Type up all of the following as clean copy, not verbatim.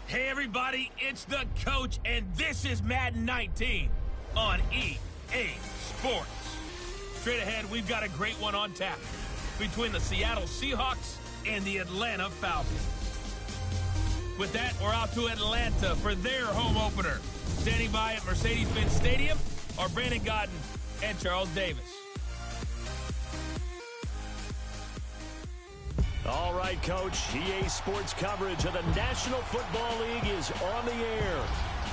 Hey everybody, it's the coach, and this is Madden 19 on EA Sports. Straight ahead, we've got a great one on tap between the Seattle Seahawks and the Atlanta Falcons. With that, we're out to Atlanta for their home opener. Standing by at Mercedes-Benz Stadium are Brandon Godden and Charles Davis. All right, Coach. EA Sports coverage of the National Football League is on the air.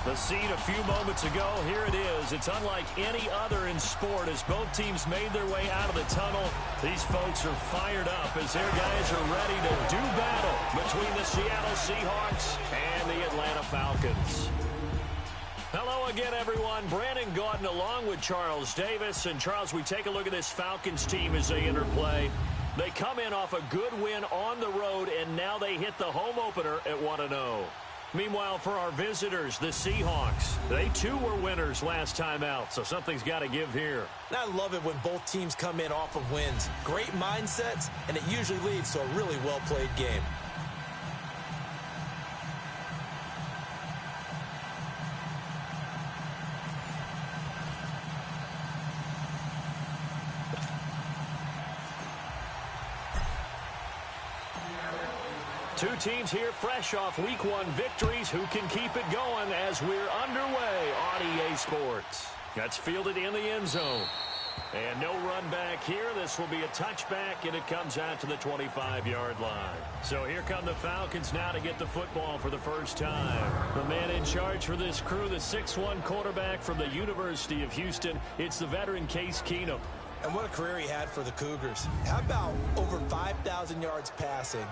The scene a few moments ago, here it is. It's unlike any other in sport as both teams made their way out of the tunnel. These folks are fired up as their guys are ready to do battle between the Seattle Seahawks and the Atlanta Falcons. Hello again, everyone. Brandon Gaudin along with Charles Davis. And, Charles, we take a look at this Falcons team as they interplay. They come in off a good win on the road, and now they hit the home opener at 1-0. Meanwhile, for our visitors, the Seahawks, they too were winners last time out, so something's got to give here. And I love it when both teams come in off of wins. Great mindsets, and it usually leads to a really well-played game. Two teams here fresh off Week 1 victories. Who can keep it going as we're underway on EA Sports? That's fielded in the end zone. And no run back here. This will be a touchback, and it comes out to the 25-yard line. So here come the Falcons now to get the football for the first time. The man in charge for this crew, the 6'1 quarterback from the University of Houston. It's the veteran Case Keenum. And what a career he had for the Cougars. How about over 5,000 yards passing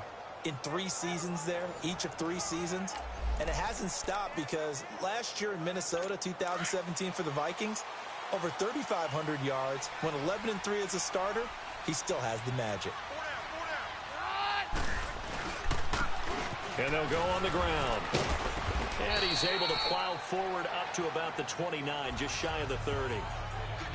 in 3 seasons there, each of 3 seasons? And it hasn't stopped because last year in Minnesota, 2017 for the Vikings, over 3,500 yards, went 11-3 as a starter. He still has the magic. And they'll go on the ground. And he's able to plow forward up to about the 29, just shy of the 30.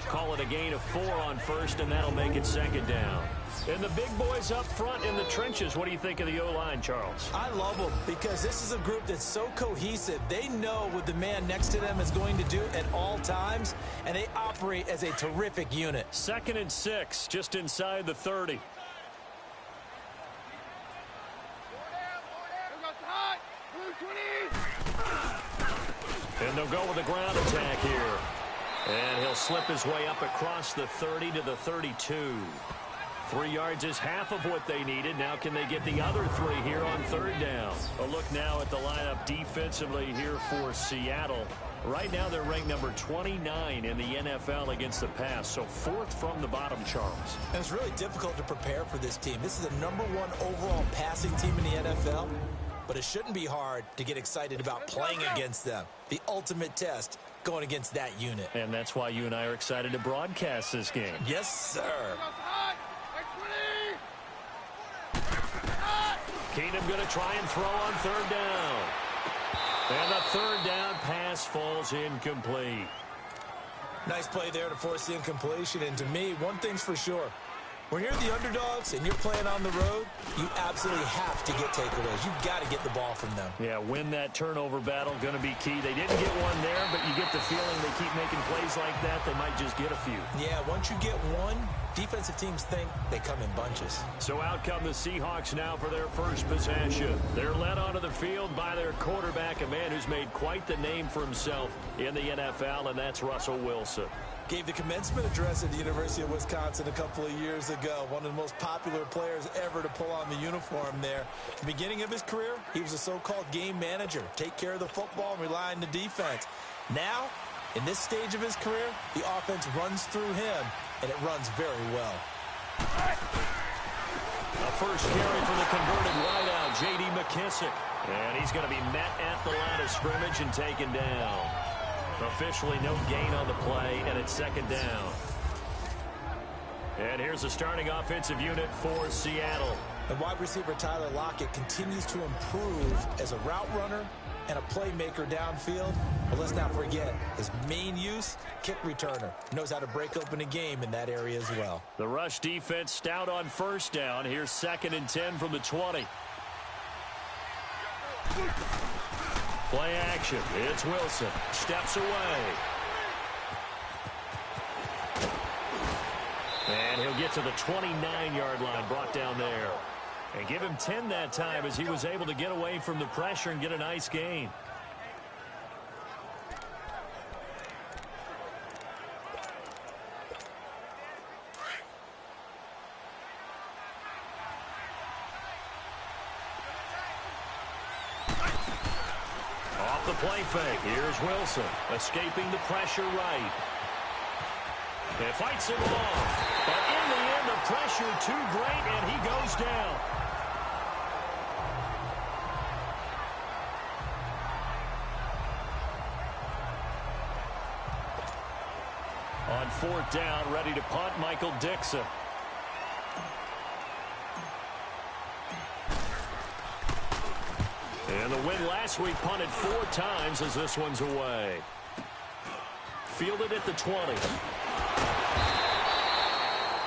Call it a gain of 4 on first, and that'll make it second down. And the big boys up front in the trenches. What do you think of the O-line, Charles? I love them because this is a group that's so cohesive. They know what the man next to them is going to do at all times, and they operate as a terrific unit. 2nd and 6, just inside the 30. And they'll go with a ground attack here. And he'll slip his way up across the 30 to the 32. 3 yards is half of what they needed. Now can they get the other 3 here on 3rd down? A look now at the lineup defensively here for Seattle. Right now they're ranked number 29 in the NFL against the pass. So 4th from the bottom, Charles. And it's really difficult to prepare for this team. This is the #1 overall passing team in the NFL. But it shouldn't be hard to get excited about playing against them. The ultimate test going against that unit. And that's why you and I are excited to broadcast this game. Yes, sir. Keenum going to try and throw on 3rd down. And the 3rd down pass falls incomplete. Nice play there to force the incompletion. And to me, one thing's for sure. When you're the underdogs and you're playing on the road, you absolutely have to get takeaways. You've got to get the ball from them. Yeah, win that turnover battle, going to be key. They didn't get one there, but you get the feeling they keep making plays like that, they might just get a few. Yeah, once you get one, defensive teams think they come in bunches. So out come the Seahawks now for their first possession. They're led onto the field by their quarterback, a man who's made quite the name for himself in the NFL, and that's Russell Wilson. Gave the commencement address at the University of Wisconsin a couple of years ago. One of the most popular players ever to pull on the uniform there. At the beginning of his career, he was a so-called game manager. Take care of the football and rely on the defense. Now, in this stage of his career, the offense runs through him, and it runs very well. A first carry for the converted wideout, J.D. McKissick. And he's going to be met at the line of scrimmage and taken down. Officially no gain on the play, and it's 2nd down. And here's the starting offensive unit for Seattle. And wide receiver Tyler Lockett continues to improve as a route runner and a playmaker downfield. But let's not forget his main use, kick returner. Knows how to break open a game in that area as well. The rush defense stout on 1st down. Here's 2nd and 10 from the 20. Play action. It's Wilson. Steps away. And he'll get to the 29-yard line, brought down there. And give him 10 that time as he was able to get away from the pressure and get a nice gain. Off the play fake. Here's Wilson, escaping the pressure right. It fights him off. But in the end, the pressure too great, and he goes down. On 4th down, ready to punt, Michael Dixon. And the win last week punted 4 times as this one's away. Fielded at the 20.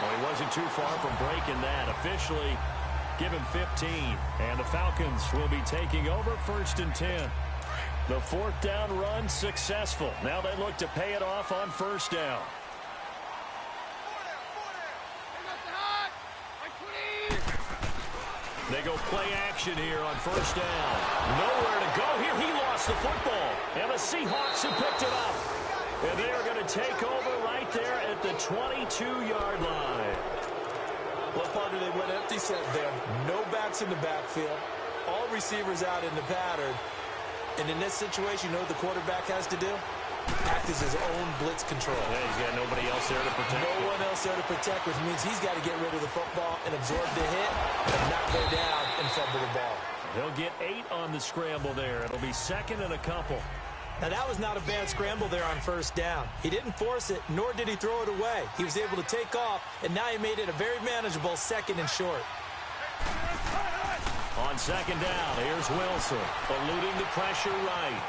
Well, he wasn't too far from breaking that. Officially, give him 15. And the Falcons will be taking over 1st and 10. The 4th down run successful. Now they look to pay it off on 1st down. They go play action here on 1st down. Nowhere to go here. He lost the football. And the Seahawks have picked it up. And they are going to take over right there at the 22-yard line. Well, partner, they went empty set there. No backs in the backfield. All receivers out in the pattern. And in this situation, you know what the quarterback has to do? Act as his own blitz control. Yeah, he's got nobody else there to protect. No one else there to protect, which means he's got to get rid of the football and absorb the hit and not go down and fumble the ball. He'll get 8 on the scramble there. It'll be 2nd and a couple. Now, that was not a bad scramble there on 1st down. He didn't force it, nor did he throw it away. He was able to take off, and now he made it a very manageable 2nd and short. On 2nd down, here's Wilson, eluding the pressure right.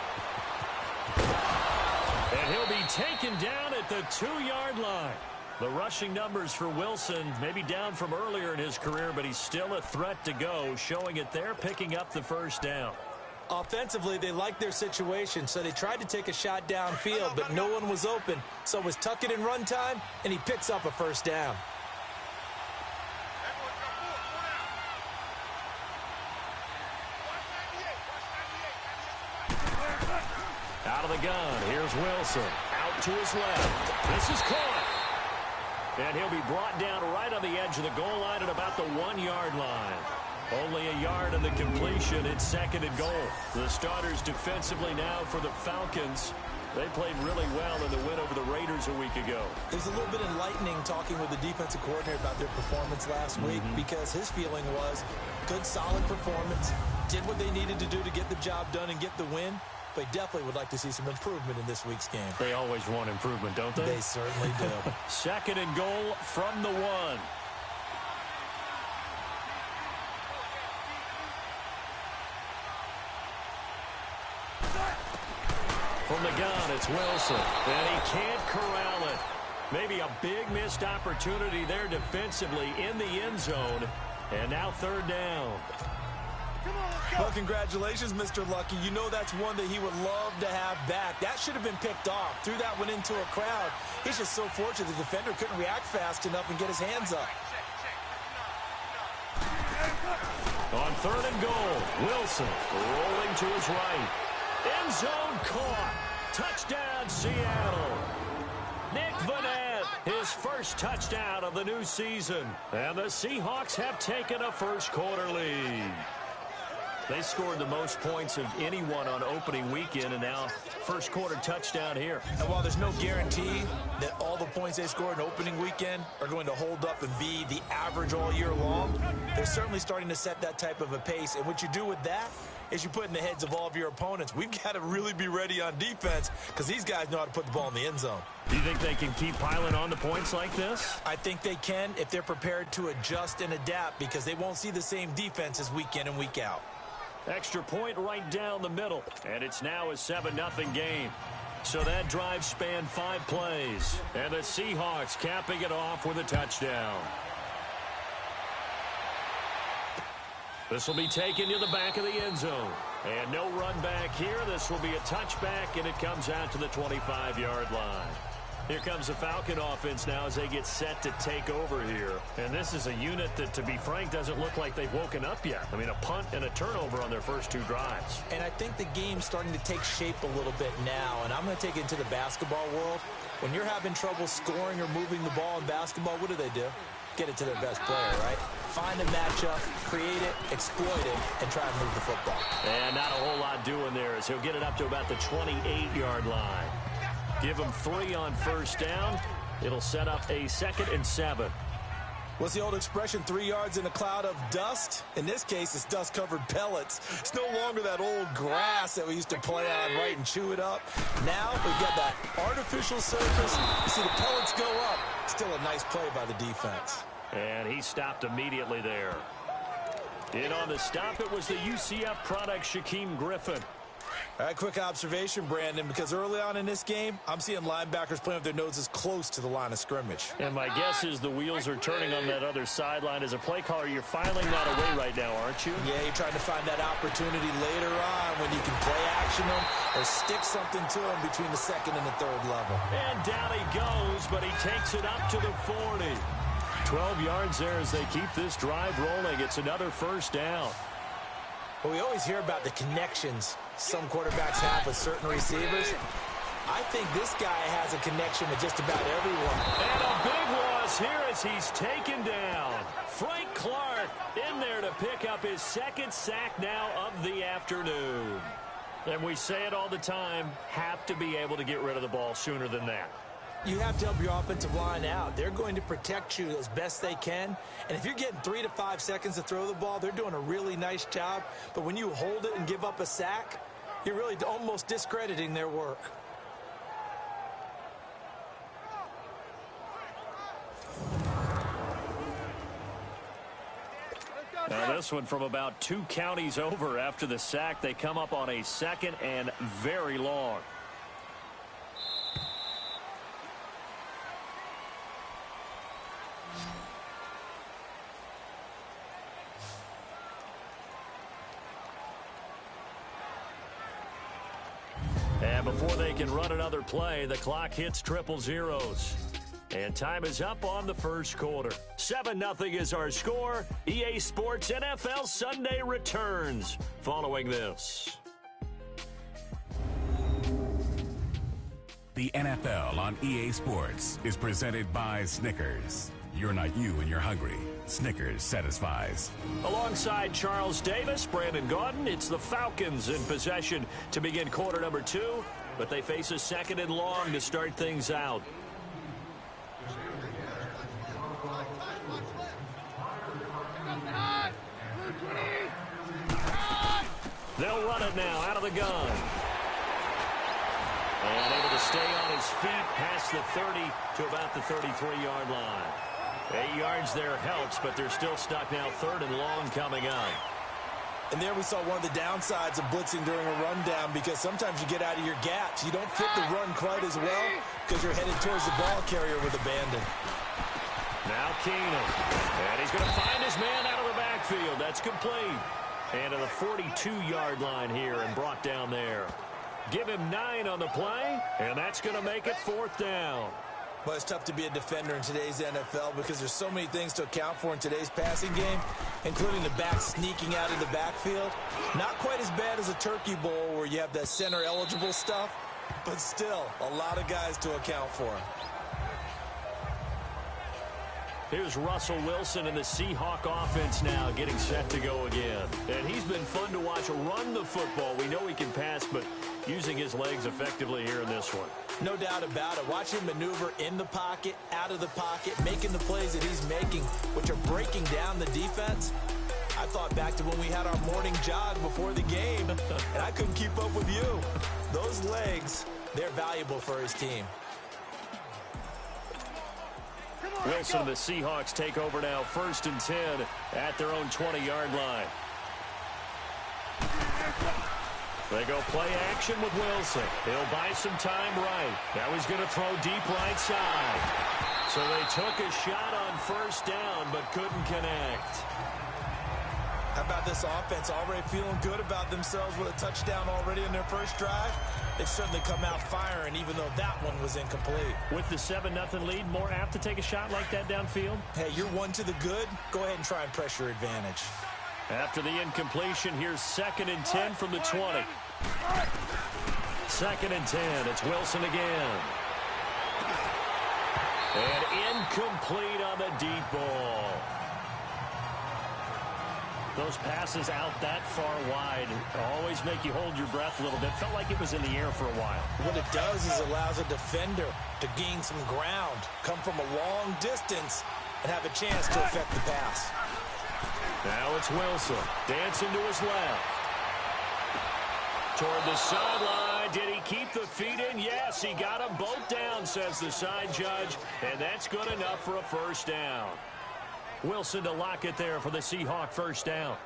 And he'll be taken down at the 2-yard line. The rushing numbers for Wilson may be down from earlier in his career, but he's still a threat to go, showing it there, picking up the 1st down. Offensively, they liked their situation, so they tried to take a shot downfield, but no one was open. So it was tuck it in run time, and he picks up a 1st down. Out of the gun, here's Wilson. Out to his left. This is caught. And he'll be brought down right on the edge of the goal line at about the 1-yard line. Only a yard on the completion. It's 2nd and goal. The starters defensively now for the Falcons. They played really well in the win over the Raiders a week ago. It was a little bit enlightening talking with the defensive coordinator about their performance last week because his feeling was good, solid performance, did what they needed to do to get the job done and get the win. They definitely would like to see some improvement in this week's game. They always want improvement, don't they? They certainly do. 2nd and goal from the 1. From the gun, it's Wilson. And he can't corral it. Maybe a big missed opportunity there defensively in the end zone. And now 3rd down. Well, congratulations, Mr. Lucky. You know that's one that he would love to have back. That should have been picked off. Threw that one into a crowd. He's just so fortunate the defender couldn't react fast enough and get his hands up. On 3rd and goal, Wilson rolling to his right. End zone caught. Touchdown, Seattle. Nick Vanette, his first touchdown of the new season. And the Seahawks have taken a 1st quarter lead. They scored the most points of anyone on opening weekend, and now 1st quarter touchdown here. And while there's no guarantee that all the points they scored in opening weekend are going to hold up and be the average all year long, they're certainly starting to set that type of a pace. And what you do with that is you put in the heads of all of your opponents, we've got to really be ready on defense because these guys know how to put the ball in the end zone. Do you think they can keep piling on the points like this? I think they can if they're prepared to adjust and adapt because they won't see the same defenses week in and week out. Extra point right down the middle. And it's now a 7-0 game. So that drive spanned 5 plays. And the Seahawks capping it off with a touchdown. This will be taken to the back of the end zone. And no run back here. This will be a touchback, and it comes out to the 25-yard line. Here comes the Falcon offense now as they get set to take over here. And this is a unit that, to be frank, doesn't look like they've woken up yet. I mean, a punt and a turnover on their first two drives. And I think the game's starting to take shape a little bit now. And I'm going to take it into the basketball world. When you're having trouble scoring or moving the ball in basketball, what do? Get it to their best player, right? Find a matchup, create it, exploit it, and try and move the football. And not a whole lot doing there as he'll get it up to about the 28-yard line. Give him 3 on first down. It'll set up a 2nd and 7. What's the old expression, 3 yards in a cloud of dust? In this case, it's dust-covered pellets. It's no longer that old grass that we used to play on, right, and chew it up. Now we've got that artificial surface. You see the pellets go up. Still a nice play by the defense. And he stopped immediately there. In on the stop, it was the UCF product, Shaquem Griffin. All right, quick observation, Brandon, because early on in this game, I'm seeing linebackers playing with their noses close to the line of scrimmage. And my guess is the wheels are turning on that other sideline. As a play caller, you're filing that away right now, aren't you? Yeah, you're trying to find that opportunity later on when you can play action them or stick something to them between the 2nd and the 3rd level. And down he goes, but he takes it up to the 40. 12 yards there as they keep this drive rolling. It's another first down. Well, we always hear about the connections some quarterbacks have with certain receivers. I think this guy has a connection with just about everyone. And a big loss here as he's taken down. Frank Clark in there to pick up his 2nd sack now of the afternoon. And we say it all the time, have to be able to get rid of the ball sooner than that. You have to help your offensive line out. They're going to protect you as best they can. And if you're getting 3 to 5 seconds to throw the ball, they're doing a really nice job. But when you hold it and give up a sack, you're really almost discrediting their work. Now this one from about 2 counties over after the sack. They come up on a 2nd and very long. And before they can run another play, the clock hits 000. And time is up on the first quarter. 7-0 is our score. EA Sports NFL Sunday returns following this. The NFL on EA Sports is presented by Snickers. You're not you when you're hungry. Snickers satisfies. Alongside Charles Davis, Brandon Gaudin, it's the Falcons in possession to begin quarter number 2, but they face a 2nd and long to start things out. They'll run it now out of the gun. And able to stay on his feet past the 30 to about the 33-yard line. 8 yards there helps, but they're still stuck now 3rd and long coming up. And there we saw one of the downsides of blitzing during a rundown, because sometimes you get out of your gaps. You don't fit the run quite as well because you're headed towards the ball carrier with abandon. Now Keenum. And he's going to find his man out of the backfield. That's complete. And to the 42-yard line here and brought down there. Give him 9 on the play, and that's going to make it 4th down. But it's tough to be a defender in today's NFL because there's so many things to account for in today's passing game, including the back sneaking out of the backfield. Not quite as bad as a turkey bowl where you have that center-eligible stuff, but still a lot of guys to account for. Here's Russell Wilson and the Seahawk offense now getting set to go again. And he's been fun to watch run the football. We know he can pass, but using his legs effectively here in this one. No doubt about it. Watch him maneuver in the pocket, out of the pocket, making the plays that he's making, which are breaking down the defense. I thought back to when we had our morning jog before the game, and I couldn't keep up with you. Those legs, they're valuable for his team. Wilson and the Seahawks take over now, 1st and 10 at their own 20-yard line. They go play action with Wilson. He'll buy some time right. Now he's going to throw deep right side. So they took a shot on 1st down but couldn't connect. How about this offense already feeling good about themselves with a touchdown already in their first drive? They've certainly come out firing, even though that one was incomplete. With the 7-0 lead, more apt to take a shot like that downfield? Hey, you're one to the good. Go ahead and try and press your advantage. After the incompletion, here's 2nd and 10 from the 20. 2nd and 10. It's Wilson again. And incomplete on the deep ball. Those passes out that far wide always make you hold your breath a little bit. Felt like it was in the air for a while. What it does is allows a defender to gain some ground, come from a long distance, and have a chance to affect the pass. Now it's Wilson, dancing to his left. Toward the sideline. Did he keep the feet in? Yes, he got them both down, says the side judge, and that's good enough for a first down. Wilson to lock it there for the Seahawk first down.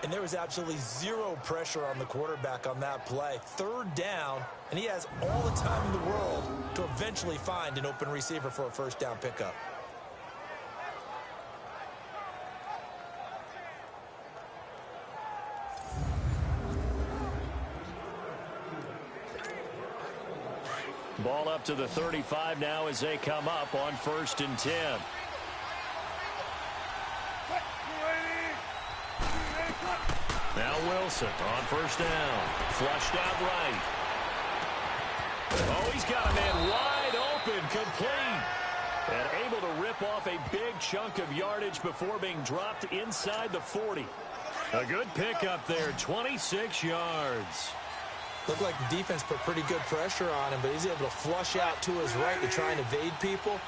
And there was absolutely zero pressure on the quarterback on that play. 3rd down, and he has all the time in the world to eventually find an open receiver for a first down pickup. Ball up to the 35 now as they come up on 1st and 10. Now Wilson on 1st down. Flushed out right. Oh, he's got a man wide open, complete. And able to rip off a big chunk of yardage before being dropped inside the 40. A good pickup there, 26 yards. Looked like the defense put pretty good pressure on him, but he's able to flush out to his right to try and evade people.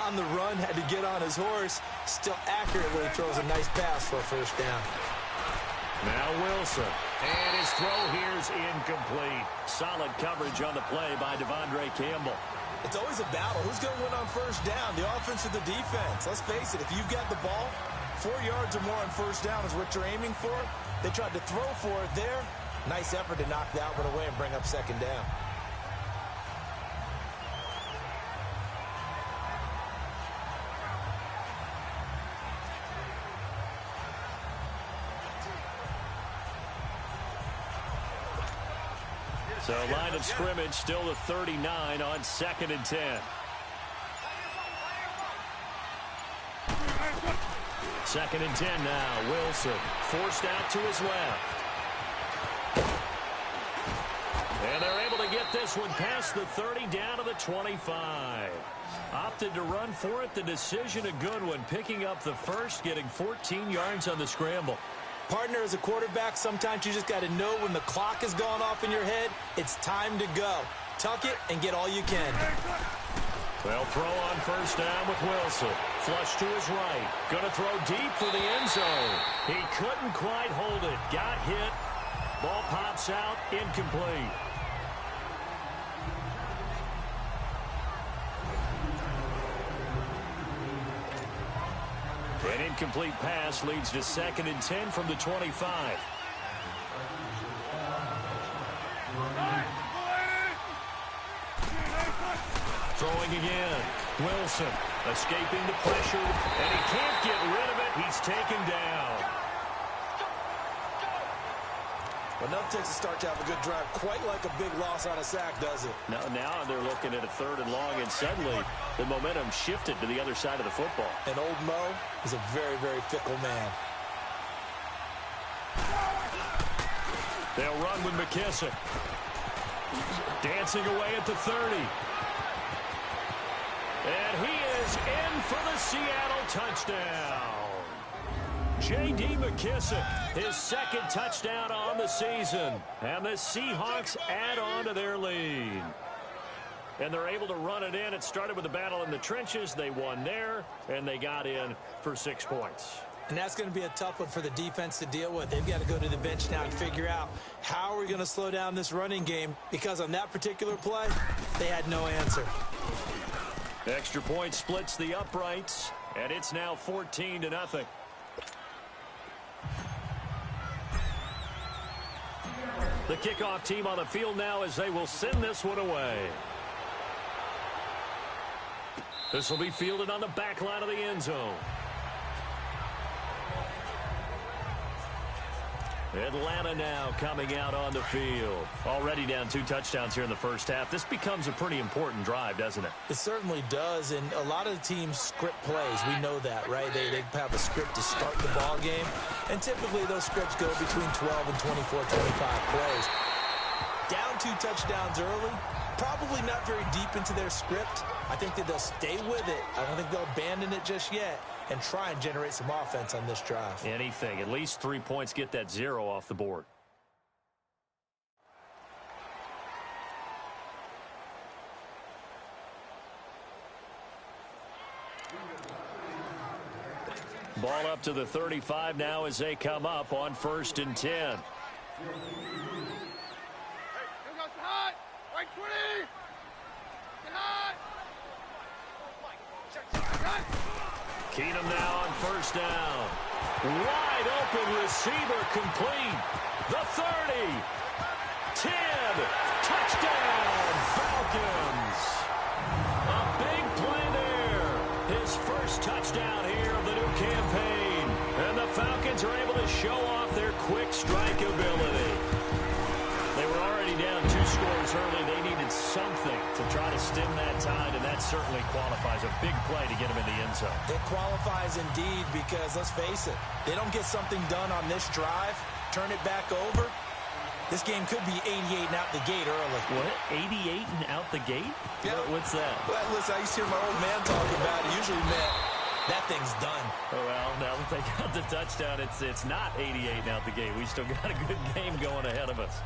On the run, had to get on his horse. Still accurately throws a nice pass for a first down. Now Wilson. And his throw here is incomplete. Solid coverage on the play by Devondre Campbell. It's always a battle. Who's going to win on first down, the offense or the defense? Let's face it, if you've got the ball, 4 yards or more on first down is what you're aiming for. They tried to throw for it there. Nice effort to knock that one away and bring up 2nd down. So line of scrimmage still the 39 on 2nd and 10. 2nd and 10 now. Wilson forced out to his left. And they're able to get this one past the 30 down to the 25. Opted to run for it. The decision a good one. Picking up the first, getting 14 yards on the scramble. Partner, as a quarterback, sometimes you just got to know when the clock has gone off in your head, it's time to go. Tuck it and get all you can. Well, throw on first down with Wilson. Flush to his right. Going to throw deep for the end zone. He couldn't quite hold it. Got hit. Ball pops out. Incomplete. An incomplete pass leads to 2nd and 10 from the 25. Throwing again. Wilson escaping the pressure, and he can't get rid of it. He's taken down. Enough takes a start to have a good drive. Quite like a big loss on a sack, does it? Now they're looking at a 3rd and long, and suddenly the momentum shifted to the other side of the football. And old Mo is a very, very fickle man. They'll run with McKissick. Dancing away at the 30. And he is in for the Seattle touchdown. J.D. McKissick, his 2nd touchdown on the season. And the Seahawks add on to their lead. And they're able to run it in. It started with a battle in the trenches. They won there, and they got in for 6 points. And that's going to be a tough one for the defense to deal with. They've got to go to the bench now and figure out how are we going to slow down this running game, because on that particular play, they had no answer. Extra point splits the uprights, and it's now 14-0. The kickoff team on the field now as they will send this one away. This will be fielded on the back line of the end zone. Atlanta now coming out on the field. Already down 2 touchdowns here in the first half. This becomes a pretty important drive, doesn't it? It certainly does, and a lot of the teams script plays. We know that, right? They have a script to start the ball game, and typically those scripts go between 12 and 24, 25 plays. Down 2 touchdowns early, probably not very deep into their script. I think that they'll stay with it. I don't think they'll abandon it just yet and try and generate some offense on this drive. Anything. At least 3 points, get that 0 off the board. Ball up to the 35 now as they come up on 1st and 10. Keenum now on 1st down. Wide open receiver complete. The 30. 10. Touchdown, Falcons. A big play there. His first touchdown here of the new campaign. And the Falcons are able to show off their quick strike ability. They were already down 2 scores early. They needed something to try to stem that tide, and that certainly qualifies. A big play to get them in the end zone. It qualifies indeed because, let's face it, they don't get something done on this drive, turn it back over, this game could be 88 and out the gate early. What? 88 and out the gate? Yeah. What's that? Well, listen, I used to hear my old man talk about it. Usually meant that thing's done. Well, now that they got the touchdown, it's not 88 and out the gate. We still got a good game going ahead of us.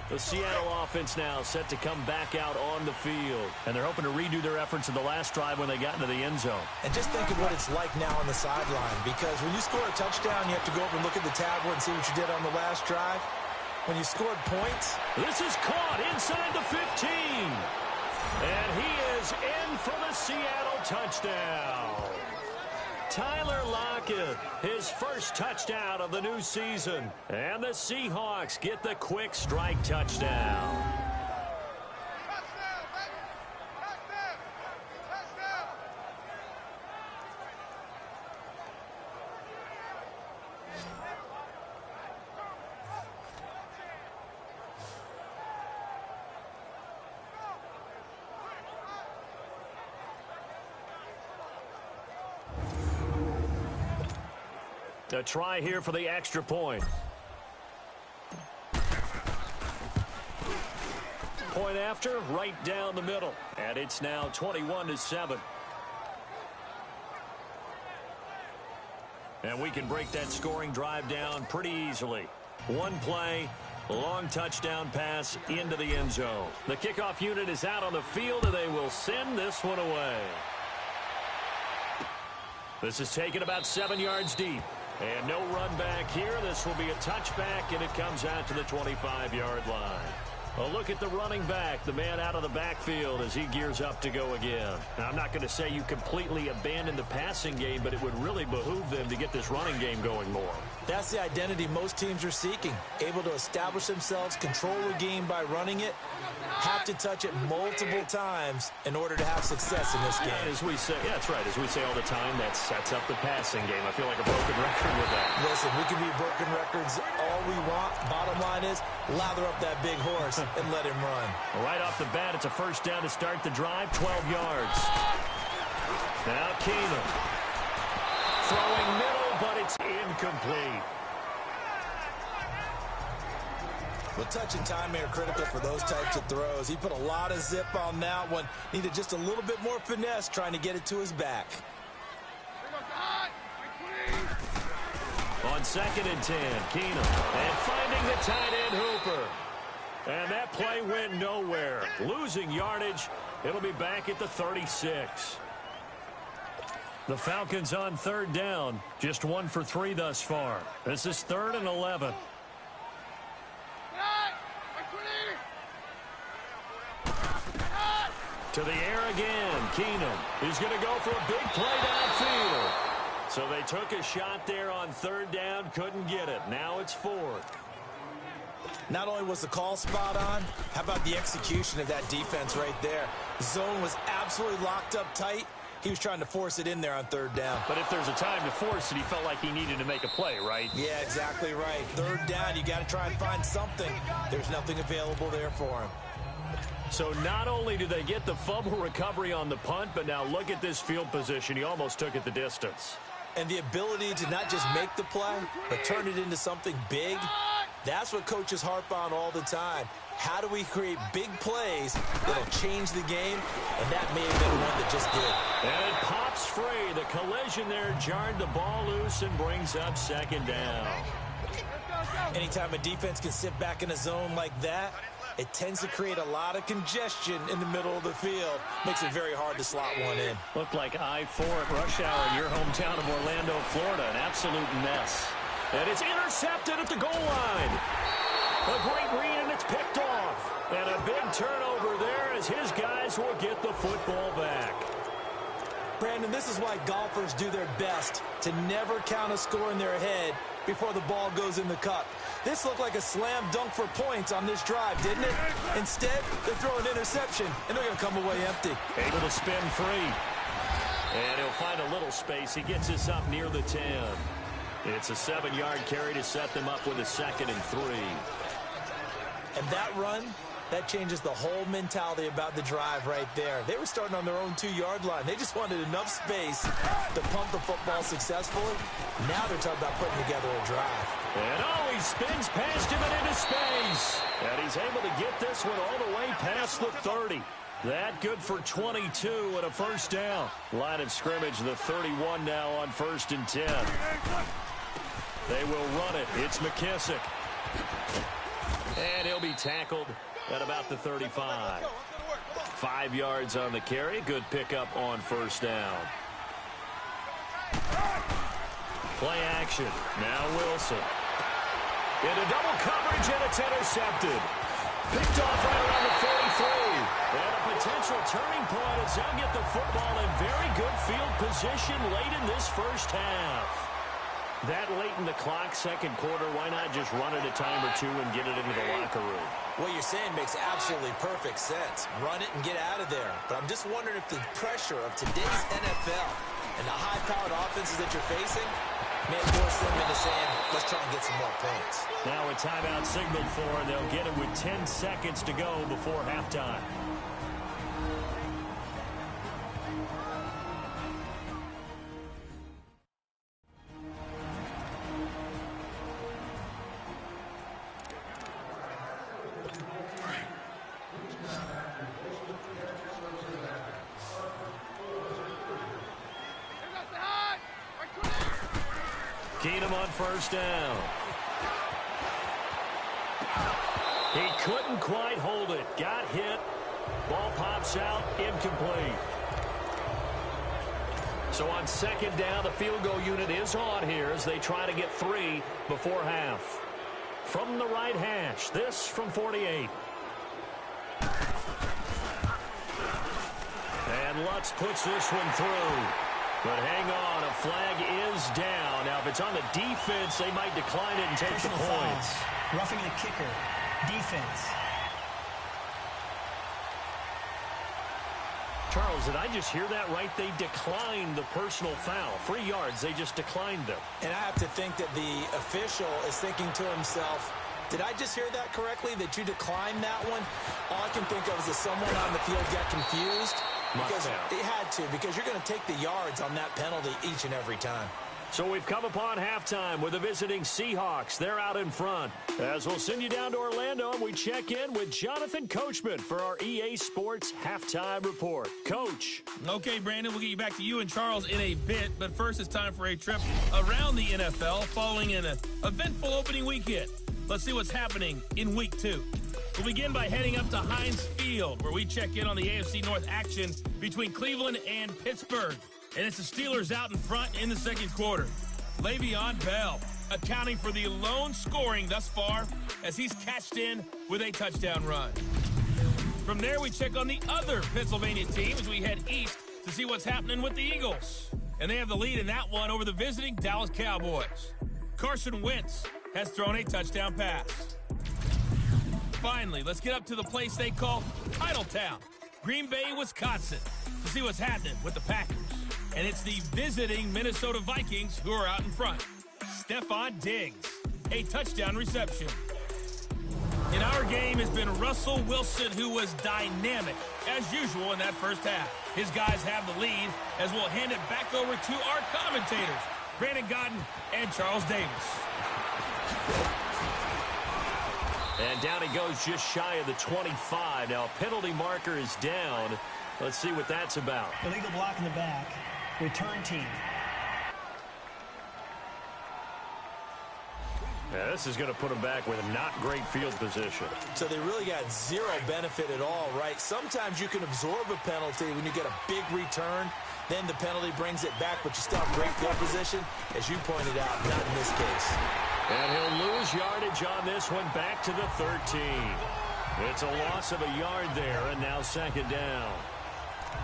The Seattle offense now set to come back out on the field. And they're hoping to redo their efforts in the last drive when they got into the end zone. And just think of what it's like now on the sideline. Because when you score a touchdown, you have to go over and look at the tablet and see what you did on the last drive. When you scored points. This is caught inside the 15. And he is in for the Seattle touchdown. Tyler Lockett, his first touchdown of the new season. And the Seahawks get the quick strike touchdown. A try here for the extra point. Point after, right down the middle. And it's now 21-7. And we can break that scoring drive down pretty easily. One play, long touchdown pass into the end zone. The kickoff unit is out on the field, and they will send this one away. This is taken about 7 yards deep. And no run back here. This will be a touchback, and it comes out to the 25-yard line. A look at the running back, the man out of the backfield as he gears up to go again. Now, I'm not going to say you completely abandon the passing game, but it would really behoove them to get this running game going more. That's the identity most teams are seeking. Able to establish themselves, control the game by running it, have to touch it multiple times in order to have success in this game. As we say, yeah, that's right. As we say all the time, that sets up the passing game. I feel like a broken record with that. Listen, we can be broken records all we want. Bottom line is, lather up that big horse and let him run. Right off the bat, it's a first down to start the drive, 12 yards. Now Keenum. Throwing middle, but it's incomplete. Well, touch and time are critical for those types of throws. He put a lot of zip on that one. Needed just a little bit more finesse trying to get it to his back. On 2nd and 10, Keenum. And finding the tight end Hooper. And that play went nowhere. Losing yardage. It'll be back at the 36. The Falcons on 3rd down. Just 1 for 3 thus far. This is 3rd and 11. To the air again. Keenum is going to go for a big play downfield. So they took a shot there on 3rd down. Couldn't get it. Now it's 4th. Not only was the call spot on, how about the execution of that defense right there? The zone was absolutely locked up tight, He was trying to force it in there on third down. But if there's a time to force it, he felt like he needed to make a play, right? Yeah, exactly right. Third down, you got to try and find something. There's nothing available there for him. So not only do they get the fumble recovery on the punt, but now look at this field position. He almost took it the distance. And the ability to not just make the play, but turn it into something big, that's what coaches harp on all the time. How do we create big plays that'll change the game? And that may have been one that just did. And it pops free. The collision there jarred the ball loose and brings up second down. Anytime a defense can sit back in a zone like that, it tends to create a lot of congestion in the middle of the field. Makes it very hard to slot one in. Looked like I-4 at rush hour in your hometown of Orlando, Florida. An absolute mess. And it's intercepted at the goal line. A great read, and it's picked off. And a big turnover there as his guys will get the football back. Brandon, this is why golfers do their best to never count a score in their head before the ball goes in the cup. This looked like a slam dunk for points on this drive, didn't it? Instead, they throw an interception, and they're going to come away empty. Able to spin free. And he'll find a little space. He gets this up near the 10. It's a 7-yard carry to set them up with a 2nd and 3. And that run, that changes the whole mentality about the drive right there. They were starting on their own 2-yard line. They just wanted enough space to pump the football successfully. Now they're talking about putting together a drive. And he spins past him and into space. And he's able to get this one all the way past the 30. That good for 22 and a first down. Line of scrimmage, the 31 now on 1st and 10. They will run it. It's McKissick. And he'll be tackled at about the 35. 5 yards on the carry. Good pickup on first down. Play action. Now Wilson. Into double coverage, and it's intercepted. Picked off right around the 43. And a potential turning point as they'll get the football in very good field position late in this first half. That late in the clock, second quarter, why not just run it a time or two and get it into the locker room? What you're saying makes absolutely perfect sense. Run it and get out of there. But I'm just wondering if the pressure of today's NFL and the high-powered offenses that you're facing may force them into saying, let's try and get some more points. Now a timeout signaled for, and they'll get it with 10 seconds to go before halftime. Keenum on first down. He couldn't quite hold it. Got hit. Ball pops out. Incomplete. So on second down, the field goal unit is on here as they try to get 3 before half. From the right hash, this from 48. And Lutz puts this one through. But hang on, a flag is down. Now, if it's on the defense, they might decline it and take the points. Roughing the kicker. Defense. Charles, did I just hear that right? They declined the personal foul. 3 yards, they just declined them. And I have to think that the official is thinking to himself, did I just hear that correctly, that you declined that one? All I can think of is that someone on the field got confused. Because it had to, because you're going to take the yards on that penalty each and every time. So we've come upon halftime with the visiting Seahawks. They're out in front. As we'll send you down to Orlando, and we check in with Jonathan Coachman for our EA Sports Halftime Report. Coach. Okay, Brandon, we'll get you back to you and Charles in a bit. But first, it's time for a trip around the NFL following an eventful opening weekend. Let's see what's happening in Week 2. We'll begin by heading up to Heinz Field, where we check in on the AFC North action between Cleveland and Pittsburgh. And it's the Steelers out in front in the second quarter. Le'Veon Bell accounting for the lone scoring thus far as he's cashed in with a touchdown run. From there, we check on the other Pennsylvania team as we head east to see what's happening with the Eagles. And they have the lead in that one over the visiting Dallas Cowboys. Carson Wentz has thrown a touchdown pass. Finally, let's get up to the place they call Titletown. Green Bay, Wisconsin, to see what's happening with the Packers. And it's the visiting Minnesota Vikings who are out in front. Stephon Diggs, a touchdown reception. In our game has been Russell Wilson, who was dynamic, as usual, in that first half. His guys have the lead, as we'll hand it back over to our commentators, Brandon Godden and Charles Davis. And down he goes just shy of the 25. Now a penalty marker is down. Let's see what that's about. Illegal block in the back. Return team. Yeah, this is going to put them back with a not great field position. So they really got zero benefit at all, right? Sometimes you can absorb a penalty when you get a big return. Then the penalty brings it back, but you still have great field position. As you pointed out, not in this case. And he'll lose yardage on this one, back to the 13. It's a loss of a yard there, and now second down.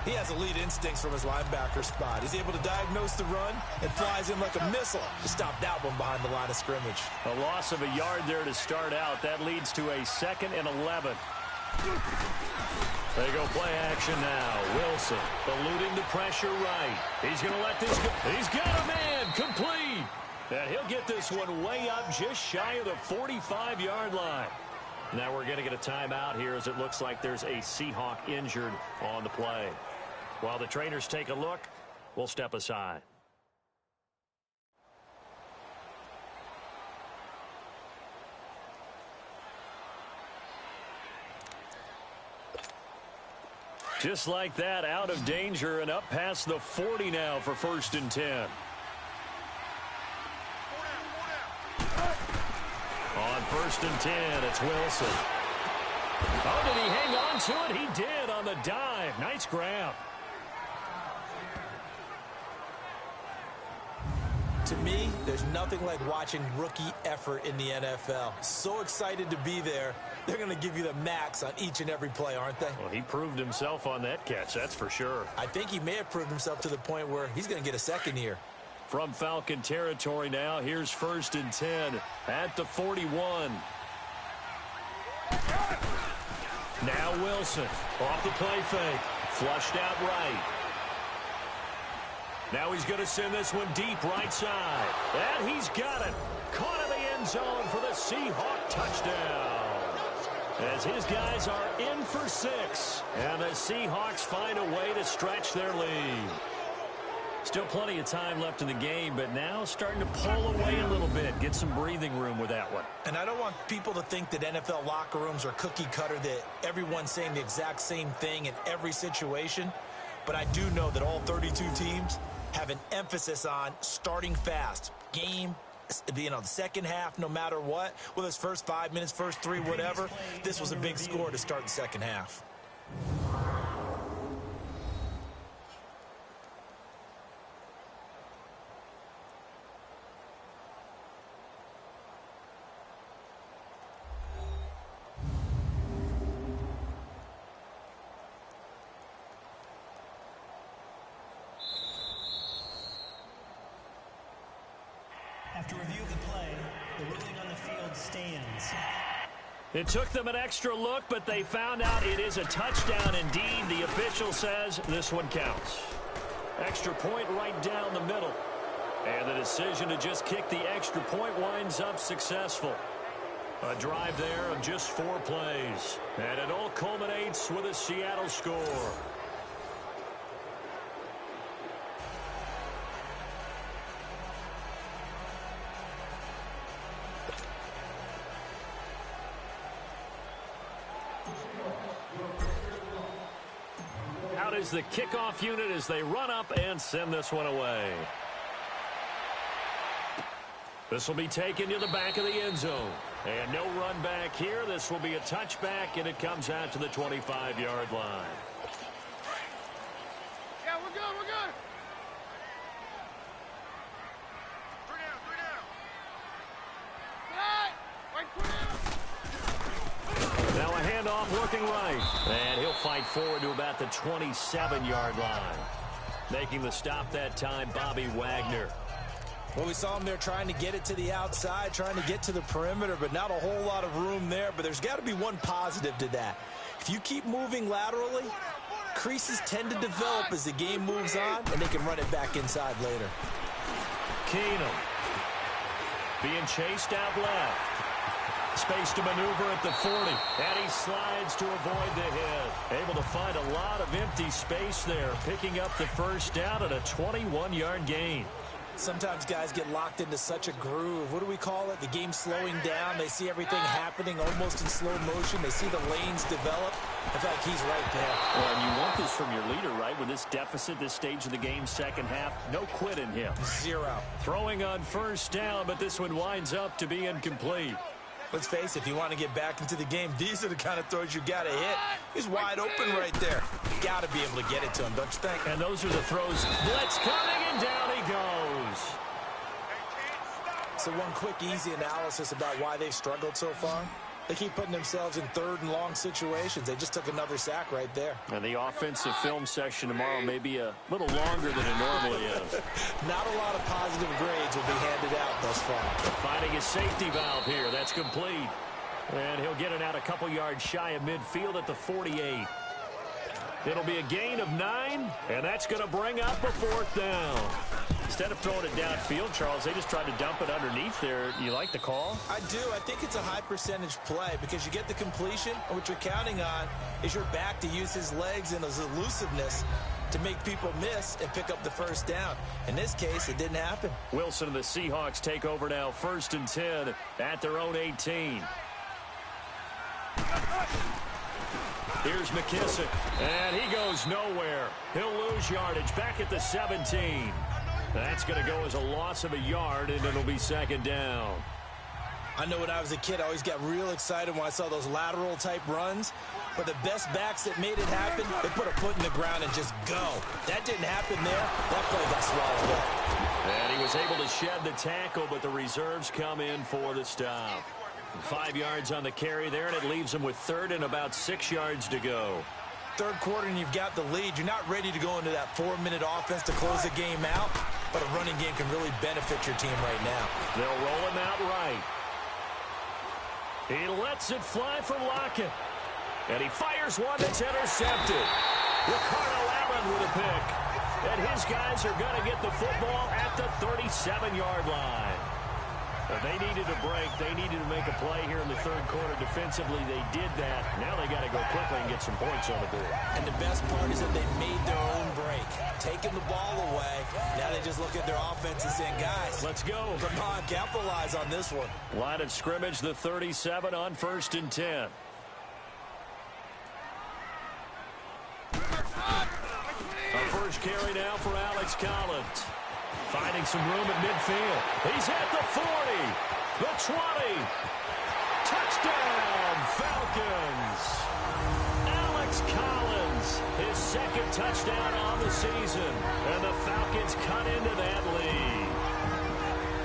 He has elite instincts from his linebacker spot. He's able to diagnose the run and flies in like a missile to stop that one behind the line of scrimmage. A loss of a yard there to start out. That leads to a 2nd and 11. They go play action now. Wilson eluding the pressure right. He's going to let this go. He's got a man complete. And he'll get this one way up just shy of the 45-yard line. Now we're going to get a timeout here as it looks like there's a Seahawk injured on the play. While the trainers take a look, we'll step aside. Just like that, out of danger and up past the 40 now for 1st and 10. On 1st and 10, it's Wilson. Oh, did he hang on to it? He did on the dive. Nice grab. To me, there's nothing like watching rookie effort in the NFL. So excited to be there. They're going to give you the max on each and every play, aren't they? Well, he proved himself on that catch, that's for sure. I think he may have proved himself to the point where he's going to get a second here. From Falcon territory now, here's 1st and 10 at the 41. Now Wilson off the play fake, flushed out right. Now he's going to send this one deep right side. And he's got it. Caught in the end zone for the Seahawk touchdown. As his guys are in for 6. And the Seahawks find a way to stretch their lead. Still plenty of time left in the game, but now starting to pull away a little bit. Get some breathing room with that one. And I don't want people to think that NFL locker rooms are cookie cutter, that everyone's saying the exact same thing in every situation. But I do know that all 32 teams have an emphasis on starting fast. Game, the second half, no matter what. Whether it's first 5 minutes, first 3, whatever. This was a big score to start the second half. After review of the play, the ruling on the field stands. It took them an extra look, but they found out it is a touchdown indeed. The official says this one counts. Extra point right down the middle. And the decision to just kick the extra point winds up successful. A drive there of just 4 plays. And it all culminates with a Seattle score. Out is the kickoff unit as they run up and send this one away. This will be taken to the back of the end zone. And no run back here. This will be a touchback, and it comes out to the 25-yard line. Yeah, we're good, we're good. 3 down, 3 down. Now a handoff looking right. And he'll fight forward to about the 27-yard line. Making the stop that time, Bobby Wagner. Well, we saw him there trying to get it to the outside, trying to get to the perimeter, but not a whole lot of room there. But there's got to be one positive to that. If you keep moving laterally, creases tend to develop as the game moves on, and they can run it back inside later. Keenum being chased out left. Space to maneuver at the 40. And he slides to avoid the hit. Able to find a lot of empty space there, picking up the first down at a 21-yard gain. Sometimes guys get locked into such a groove. What do we call it? The game slowing down. They see everything happening almost in slow motion. They see the lanes develop. I feel like he's right there. Well, and you want this from your leader, right? With this deficit, this stage of the game, second half, no quit in him. Zero. Throwing on first down, but this one winds up to be incomplete. Let's face it, if you want to get back into the game, these are the kind of throws you got to hit. He's wide open right there. Got to be able to get it to him, don't you think? And those are the throws. Blitz coming, and down he goes. So one quick, easy analysis about why they've struggled so far. They keep putting themselves in third and long situations. They just took another sack right there. And the offensive film session tomorrow may be a little longer than it normally is. Not a lot of positive grades will be handed out thus far. Finding his safety valve here. That's complete. And he'll get it out a couple yards shy of midfield at the 48. It'll be a gain of 9, and that's going to bring up a fourth down. Instead of throwing it downfield, Charles, they just tried to dump it underneath there. You like the call? I do. I think it's a high percentage play because you get the completion, and what you're counting on is your back to use his legs and his elusiveness to make people miss and pick up the first down. In this case, it didn't happen. Wilson and the Seahawks take over now, 1st and 10 at their own 18. Here's McKissick, and he goes nowhere. He'll lose yardage back at the 17. That's going to go as a loss of a yard, and it'll be second down. I know when I was a kid, I always got real excited when I saw those lateral-type runs. But the best backs that made it happen, they put a foot in the ground and just go. That didn't happen there. That play got swallowed up. And he was able to shed the tackle, but the reserves come in for the stop. 5 yards on the carry there, and it leaves him with 3rd and about 6 yards to go. Third quarter and you've got the lead. You're not ready to go into that 4-minute offense to close the game out, but a running game can really benefit your team right now. They'll roll him out right. He lets it fly for Lockett. And he fires one that's intercepted. Ricardo Allen with a pick. And his guys are going to get the football at the 37-yard line. They needed a break. They needed to make a play here in the third quarter. Defensively, they did that. Now they got to go quickly and get some points on the board. And the best part is that they made their own break. Taking the ball away. Now they just look at their offense and saying, guys, let's go. Come on, capitalize on this one. Line of scrimmage, the 37 on 1st and 10. A first carry now for Alex Collins. Finding some room at midfield. He's at the 40, the 20. Touchdown, Falcons. Alex Collins, his 2nd touchdown on the season. And the Falcons cut into that lead.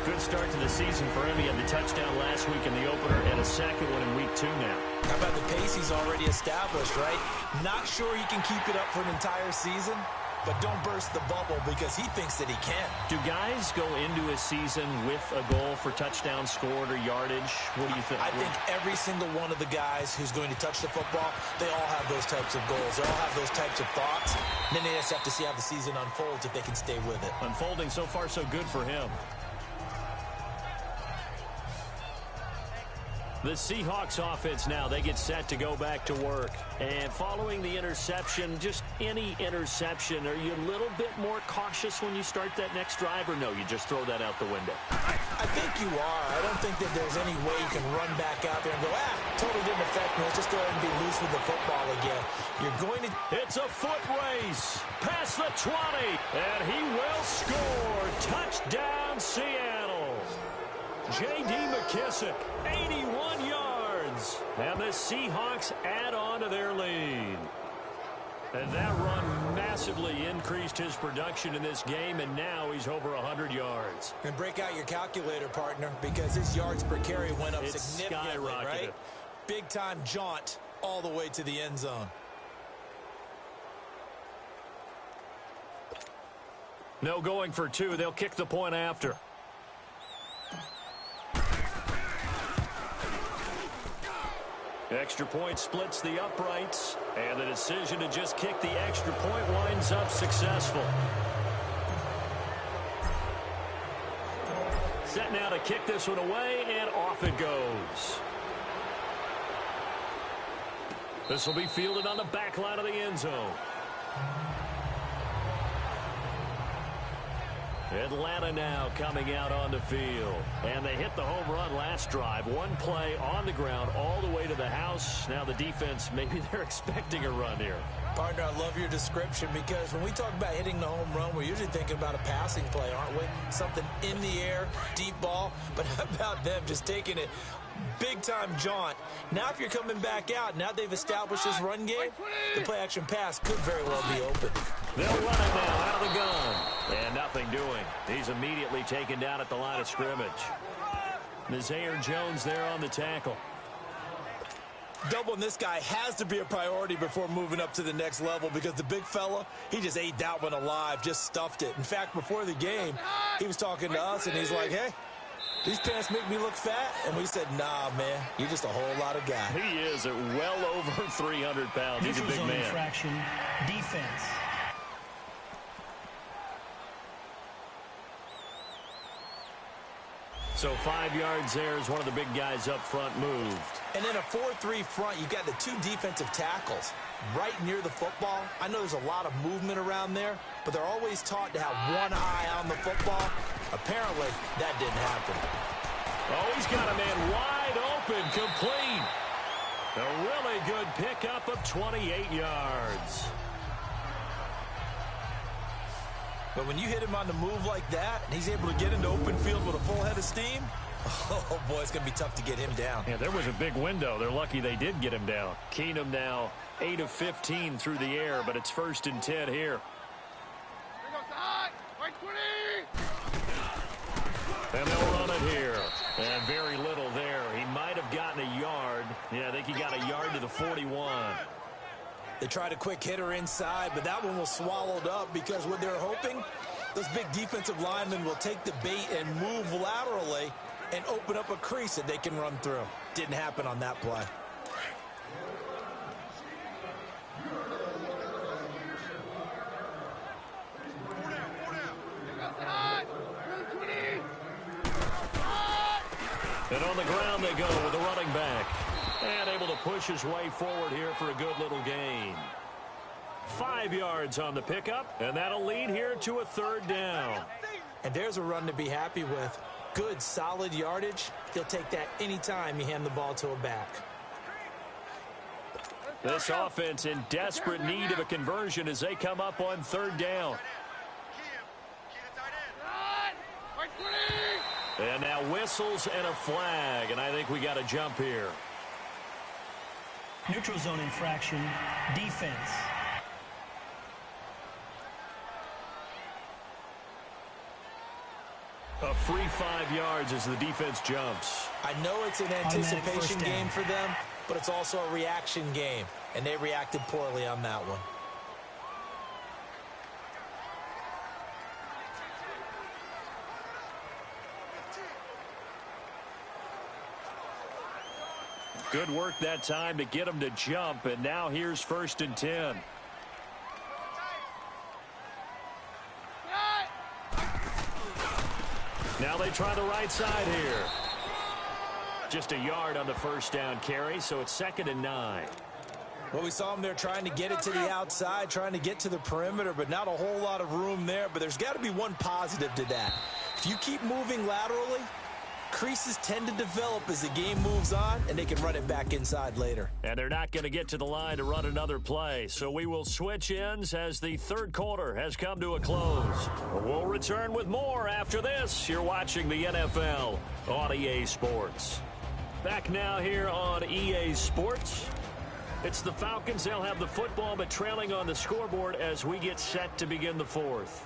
Good start to the season for him. He had the touchdown last week in the opener and a 2nd one in week 2 now. How about the pace he's already established, right? Not sure he can keep it up for an entire season, but don't burst the bubble because he thinks that he can. Do guys go into a season with a goal for touchdown scored or yardage? What do you think? I think every single one of the guys who's going to touch the football, they all have those types of goals. They all have those types of thoughts. And then they just have to see how the season unfolds if they can stay with it. Unfolding so far so good for him. The Seahawks offense now, they get set to go back to work. And following the interception, just any interception, are you a little bit more cautious when you start that next drive, or no, you just throw that out the window? I think you are. I don't think that there's any way you can run back out there and go, totally didn't affect me. Let's just go ahead and be loose with the football again. You're going to... It's a foot race. Past the 20. And he will score. Touchdown, Seattle. J.D. McKissick, 81 yards. And the Seahawks add on to their lead. And that run massively increased his production in this game, and now he's over 100 yards. And break out your calculator, partner, because his yards per carry went up significantly, skyrocketed. Right? Big-time jaunt all the way to the end zone. No going for 2. They'll kick the point after. Extra point splits the uprights, and the decision to just kick the extra point winds up successful. Set now to kick this one away, and off it goes. This will be fielded on the back line of the end zone. Atlanta now coming out on the field. And they hit the home run last drive. One play on the ground all the way to the house. Now the defense, maybe they're expecting a run here. Partner, I love your description because when we talk about hitting the home run, we're usually thinking about a passing play, aren't we? Something in the air, deep ball. But how about them just taking it big-time jaunt? Now if you're coming back out, now they've established this run game, the play-action pass could very well be open. They'll run it now out of the gun. And nothing doing. He's immediately taken down at the line of scrimmage. Nazaire Jones there on the tackle. Doubling this guy has to be a priority before moving up to the next level because the big fella, he just ate that one alive, just stuffed it. In fact, before the game, he was talking to us, and he's like, hey, these pants make me look fat. And we said, nah, man, you're just a whole lot of guy. He is at well over 300 pounds. He's a big man. Infraction, defense. So 5 yards there as one of the big guys up front moved. And in a 4-3 front, you've got the two defensive tackles right near the football. I know there's a lot of movement around there, but they're always taught to have one eye on the football. Apparently, that didn't happen. Oh, he's got a man wide open, complete. A really good pickup of 28 yards. But when you hit him on the move like that, and he's able to get into open field with a full head of steam, oh, boy, it's going to be tough to get him down. Yeah, there was a big window. They're lucky they did get him down. Keenum now 8 of 15 through the air, but it's 1st and 10 here. And they'll run it here. And very little there. He might have gotten a yard. Yeah, I think he got a yard to the 41. They tried a quick hitter inside, but that one was swallowed up because what they're hoping, those big defensive linemen will take the bait and move laterally and open up a crease that they can run through. Didn't happen on that play. And on the ground they go with the running back. And able to push his way forward here for a good little gain. 5 yards on the pickup, and that'll lead here to a 3rd down. And there's a run to be happy with. Good, solid yardage. He'll take that anytime you hand the ball to a back. This offense in desperate need of a conversion as they come up on 3rd down. And now whistles and a flag, and I think we got a jump here. Neutral zone infraction, defense. A free 5 yards as the defense jumps. I know it's an anticipation game for them, but it's also a reaction game, and they reacted poorly on that one. Good work that time to get him to jump, and now here's 1st and 10. Now they try the right side here. Just a yard on the 1st down carry, so it's 2nd and 9. Well, we saw him there trying to get it to the outside, trying to get to the perimeter, but not a whole lot of room there. But there's got to be one positive to that. If you keep moving laterally, creases tend to develop as the game moves on, and they can run it back inside later. And they're not going to get to the line to run another play, so we will switch ends as the 3rd quarter has come to a close. We'll return with more after this. You're watching the NFL on EA Sports. Back now here on EA Sports. It's the Falcons. They'll have the football, but trailing on the scoreboard as we get set to begin the 4th.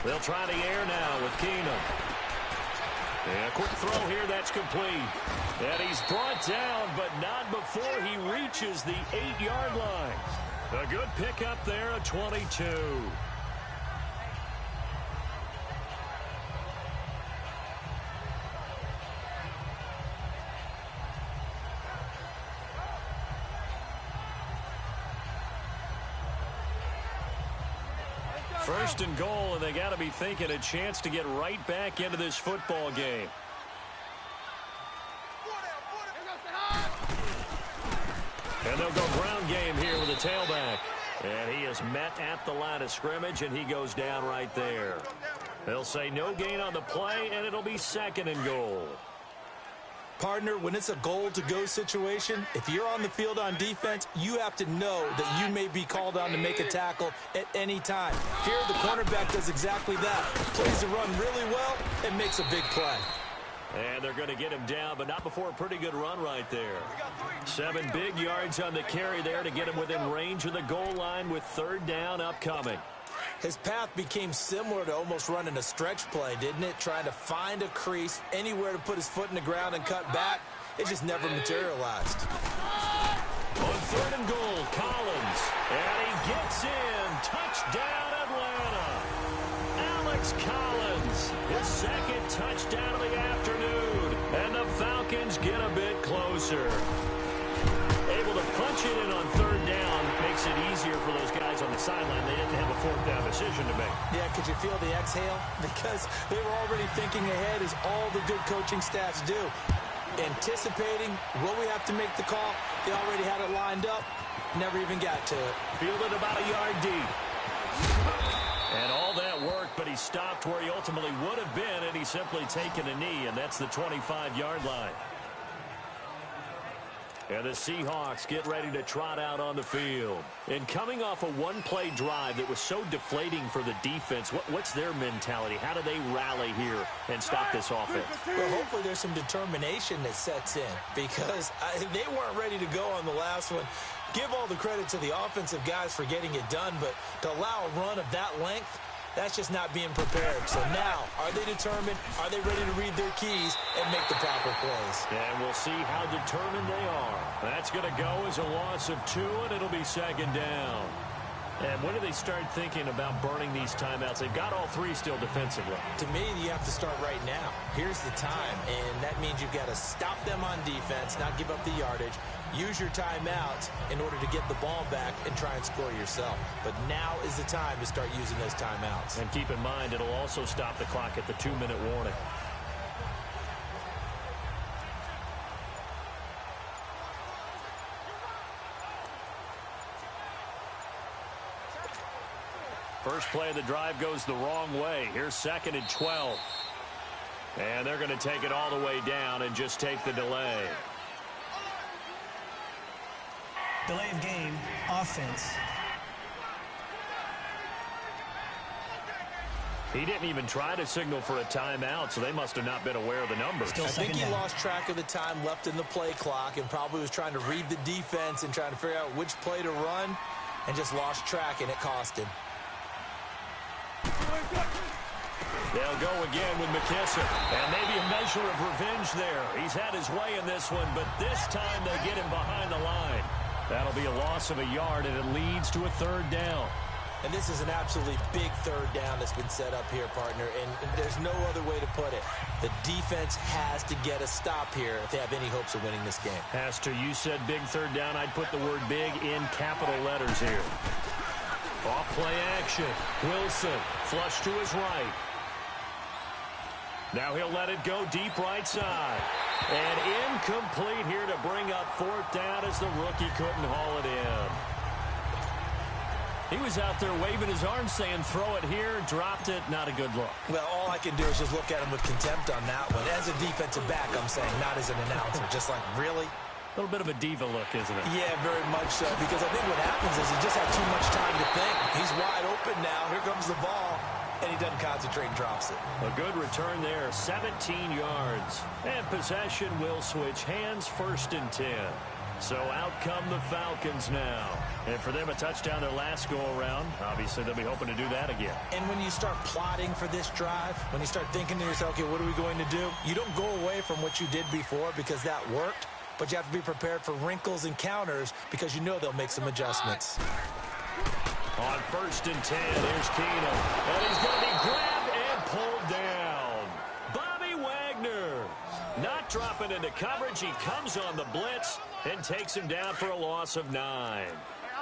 They'll try the air now with Keenum. And a quick throw here, that's complete. And he's brought down, but not before he reaches the 8-yard line. A good pickup there, a 22. First and goal, and they got to be thinking a chance to get right back into this football game. And they'll go ground game here with a tailback. And he is met at the line of scrimmage, and he goes down right there. They'll say no gain on the play, and it'll be second and goal. Partner, when it's a goal-to-go situation, if you're on the field on defense, you have to know that you may be called on to make a tackle at any time. Here, the cornerback does exactly that. Plays the run really well and makes a big play. And they're going to get him down, but not before a pretty good run right there. 7 big yards on the carry there to get him within range of the goal line with third down upcoming. His path became similar to almost running a stretch play, didn't it? Trying to find a crease, anywhere to put his foot in the ground and cut back. It just never materialized. On third and goal, Collins. And he gets in. Touchdown, Atlanta. Alex Collins, his second touchdown of the afternoon. And the Falcons get a bit closer. Able to punch it in on third down makes it easier for those guys on the sideline. They didn't have a fourth down decision to make. Yeah, could you feel the exhale? Because they were already thinking ahead, as all the good coaching staffs do. Anticipating, will we have to make the call? They already had it lined up. Never even got to it. Fielded about a yard deep. And all that worked, but he stopped where he ultimately would have been, and he's simply taken a knee, and that's the 25-yard line. And the Seahawks get ready to trot out on the field. And coming off a one-play drive that was so deflating for the defense, what's their mentality? How do they rally here and stop this offense? Well, hopefully there's some determination that sets in, because they weren't ready to go on the last one. Give all the credit to the offensive guys for getting it done, but to allow a run of that length, that's just not being prepared. So now, are they determined? Are they ready to read their keys and make the proper plays? And we'll see how determined they are. That's going to go as a loss of 2, and it'll be second down. And when do they start thinking about burning these timeouts? They've got all 3 still defensively. To me, you have to start right now. Here's the time, and that means you've got to stop them on defense, not give up the yardage, use your timeouts in order to get the ball back and try and score yourself. But now is the time to start using those timeouts. And keep in mind, it'll also stop the clock at the 2-minute warning. First play of the drive goes the wrong way. Here's second and 12. And they're going to take it all the way down and just take the delay. Delay of game, offense. He didn't even try to signal for a timeout, so they must have not been aware of the numbers. I think he lost track of the time left in the play clock and probably was trying to read the defense and trying to figure out which play to run, and just lost track, and it cost him. They'll go again with McKissick. And maybe a measure of revenge there. He's had his way in this one, but this time they get him behind the line. That'll be a loss of a yard, and it leads to a third down. And this is an absolutely big third down that's been set up here, partner, and there's no other way to put it. The defense has to get a stop here if they have any hopes of winning this game. Has to. You said big third down. I'd put the word big in capital letters here. Off play action. Wilson, flush to his right. Now he'll let it go deep right side. And incomplete here to bring up fourth down as the rookie couldn't haul it in. He was out there waving his arms saying throw it here, dropped it, not a good look. Well, all I can do is just look at him with contempt on that one. As a defensive back, I'm saying, not as an announcer. Just like, really? A little bit of a diva look, isn't it? Yeah, very much so, because I think what happens is he just had too much time to think. He's wide open now. Here comes the ball, and he doesn't concentrate and drops it. A good return there, 17 yards. And possession will switch hands, 1st and 10. So out come the Falcons now. And for them, a touchdown their last go-around. Obviously, they'll be hoping to do that again. And when you start plotting for this drive, when you start thinking to yourself, okay, what are we going to do? You don't go away from what you did before because that worked, but you have to be prepared for wrinkles and counters because you know they'll make some adjustments. On 1st and 10, here's Keenum. And he's going to be grabbed and pulled down. Bobby Wagner not dropping into coverage. He comes on the blitz and takes him down for a loss of 9.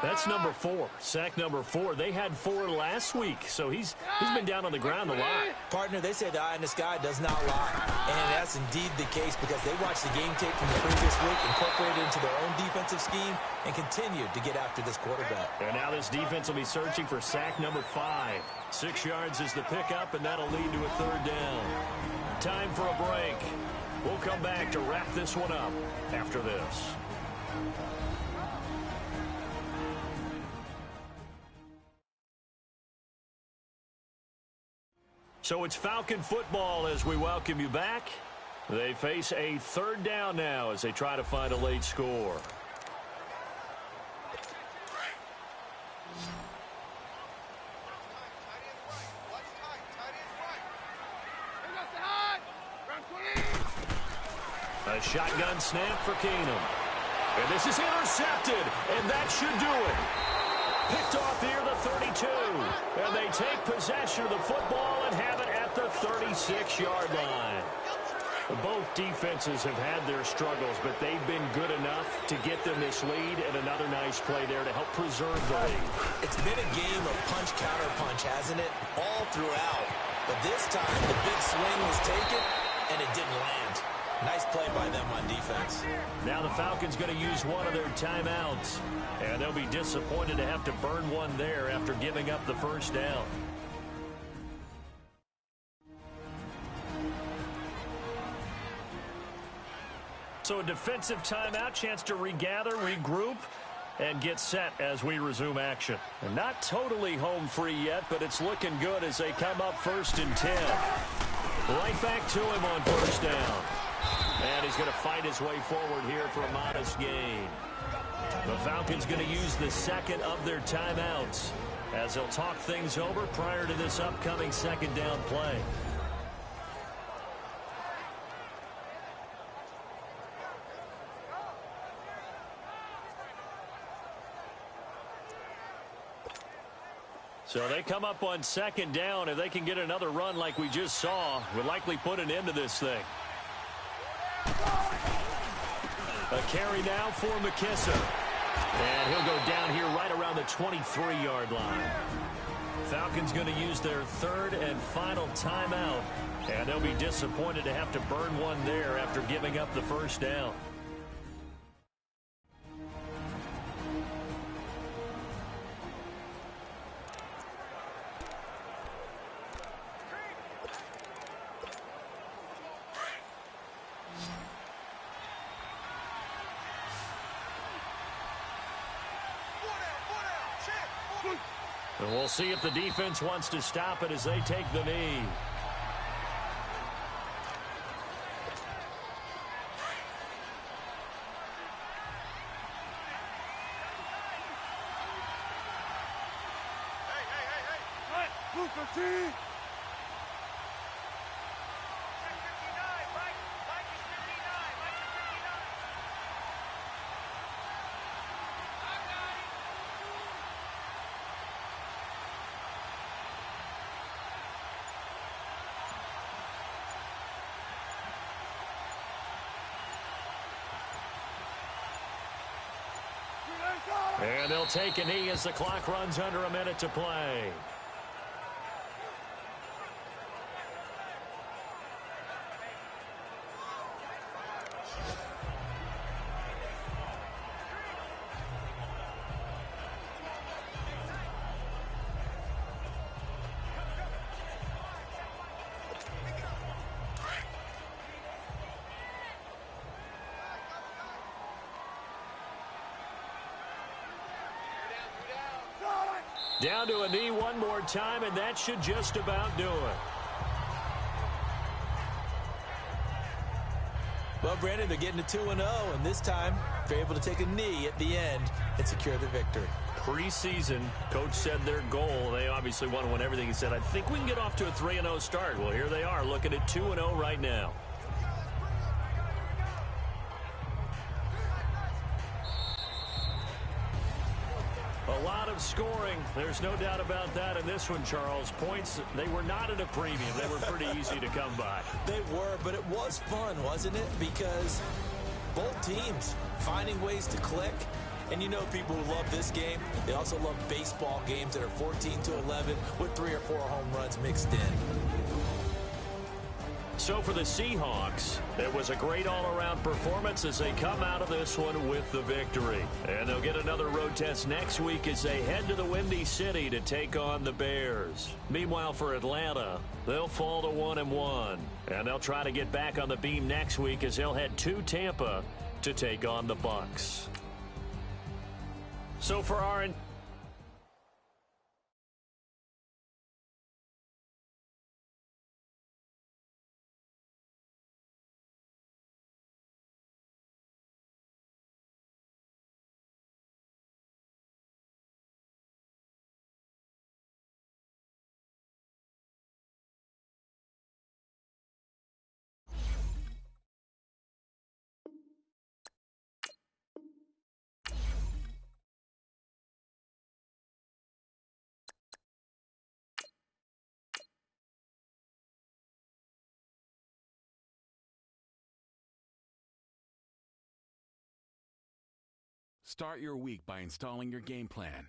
That's number 4. Sack number 4. They had 4 last week, so he's been down on the ground a lot. Partner, they say the eye in the sky does not lie. And that's indeed the case because they watched the game tape from the previous week, incorporated it into their own defensive scheme, and continued to get after this quarterback. And now this defense will be searching for sack number 5. 6 yards is the pickup, and that'll lead to a 3rd down. Time for a break. We'll come back to wrap this one up after this. So it's Falcon football as we welcome you back. They face a 3rd down now as they try to find a late score. A shotgun snap for Keenum. And this is intercepted, and that should do it. Picked off near the 32. And they take possession of the football and have it at the 36-yard line. Both defenses have had their struggles, but they've been good enough to get them this lead, and another nice play there to help preserve the lead. It's been a game of punch-counter-punch, hasn't it? All throughout. But this time, the big swing was taken, and it didn't land. Nice play by them on defense. Now the Falcons going to use one of their timeouts. And they'll be disappointed to have to burn one there after giving up the 1st down. So a defensive timeout, chance to regather, regroup, and get set as we resume action. And not totally home free yet, but it's looking good as they come up 1st and 10. Right back to him on 1st down. And he's going to fight his way forward here for a modest gain. The Falcons going to use the 2nd of their timeouts as they'll talk things over prior to this upcoming 2nd down play. So they come up on 2nd down. If they can get another run like we just saw, would likely put an end to this thing. A carry now for McKissick. And he'll go down here right around the 23-yard line. Falcons going to use their 3rd and final timeout. And they'll be disappointed to have to burn one there after giving up the 1st down. And we'll see if the defense wants to stop it as they take the knee. Hey! Booker T! And they'll take a knee as the clock runs under a minute to play. Down to a knee one more time, and that should just about do it. Well, Brandon, they're getting to 2-0, and this time they're able to take a knee at the end and secure the victory. Preseason, coach said their goal, they obviously want to win everything. He said, I think we can get off to a 3-0 start. Well, here they are looking at 2-0 right now. A lot of scoring. There's no doubt about that in this one, Charles. Points, they were not at a premium. They were pretty easy to come by. They were, but it was fun, wasn't it? Because both teams finding ways to click. And you know people who love this game, they also love baseball games that are 14-11 with 3 or 4 home runs mixed in. So for the Seahawks, it was a great all-around performance as they come out of this one with the victory. And they'll get another road test next week as they head to the Windy City to take on the Bears. Meanwhile, for Atlanta, they'll fall to 1-1. And they'll try to get back on the beam next week as they'll head to Tampa to take on the Bucs. So for our... Start your week by installing your game plan.